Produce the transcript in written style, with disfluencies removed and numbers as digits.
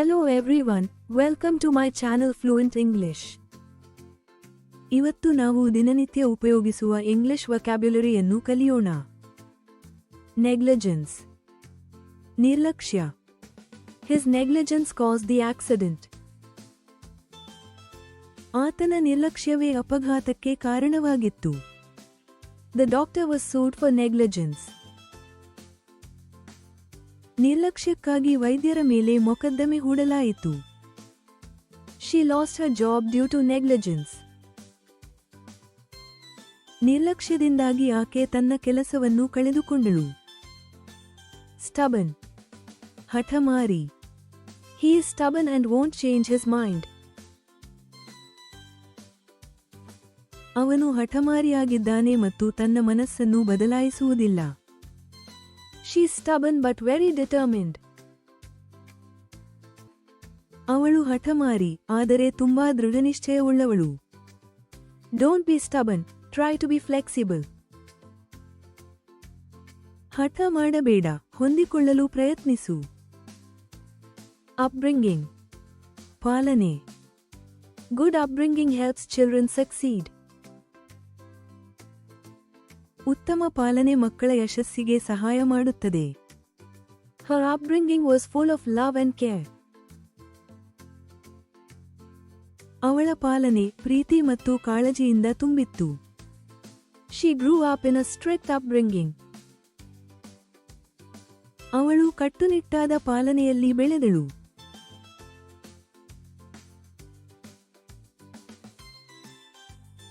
Hello everyone, welcome to my channel Fluent English. ಇವತ್ತು ನಾವು ದಿನನಿತ್ಯ ಉಪಯೋಗಿಸುವ ಇಂಗ್ಲಿಷ್ ವೊಕ್ಯಾಬ್ಯುಲರಿಯನ್ನು ಕಲಿಯೋಣ. ನೆಗ್ಲಿಜೆನ್ಸ್, ನಿರ್ಲಕ್ಷ್ಯ. His negligence caused the accident. ಆತನ ನಿರ್ಲಕ್ಷ್ಯವೇ ಅಪಘಾತಕ್ಕೆ ಕಾರಣವಾಗಿತ್ತು. The doctor was sued for negligence. ನಿರ್ಲಕ್ಷ್ಯಕ್ಕಾಗಿ ವೈದ್ಯರ ಮೇಲೆ ಮೊಕದ್ದಮೆ ಹೂಡಲಾಯಿತು. She lost her job due to negligence. ನಿರ್ಲಕ್ಷ್ಯದಿಂದಾಗಿ ಆಕೆ ತನ್ನ ಕೆಲಸವನ್ನು ಕಳೆದುಕೊಂಡಳು. Stubborn, ಹಠಮಾರಿ. He is stubborn and won't change his mind. ಅವನು ಹಠಮಾರಿಯಾಗಿದ್ದಾನೆ ಮತ್ತು ತನ್ನ ಮನಸ್ಸನ್ನು ಬದಲಾಯಿಸುವುದಿಲ್ಲ. She is stubborn but very determined. ಅವಳು ಹಠಮಾರಿ ಆದರೆ ತುಂಬಾ ದೃಢನಿಶ್ಚಯವುಳ್ಳವಳು. Don't be stubborn, try to be flexible. ಹಠ ಮಾಡಬೇಡ, ಹೊಂದಿಕೊಳ್ಳಲು ಪ್ರಯತ್ನಿಸು. Upbringing, ಪಾಲನೆ. Good upbringing helps children succeed. ಉತ್ತಮ ಪಾಲನೆ ಮಕ್ಕಳ ಯಶಸ್ಸಿಗೆ ಸಹಾಯ ಮಾಡುತ್ತದೆ. Her upbringing was full of love and care. ಅವಳ ಪಾಲನೆ ಪ್ರೀತಿ ಮತ್ತು ಕಾಳಜಿಯಿಂದ ತುಂಬಿತ್ತು. She grew up in a strict upbringing. ಅವಳು ಕಟ್ಟುನಿಟ್ಟಾದ ಪಾಲನೆಯಲ್ಲಿ ಬೆಳೆದಳು.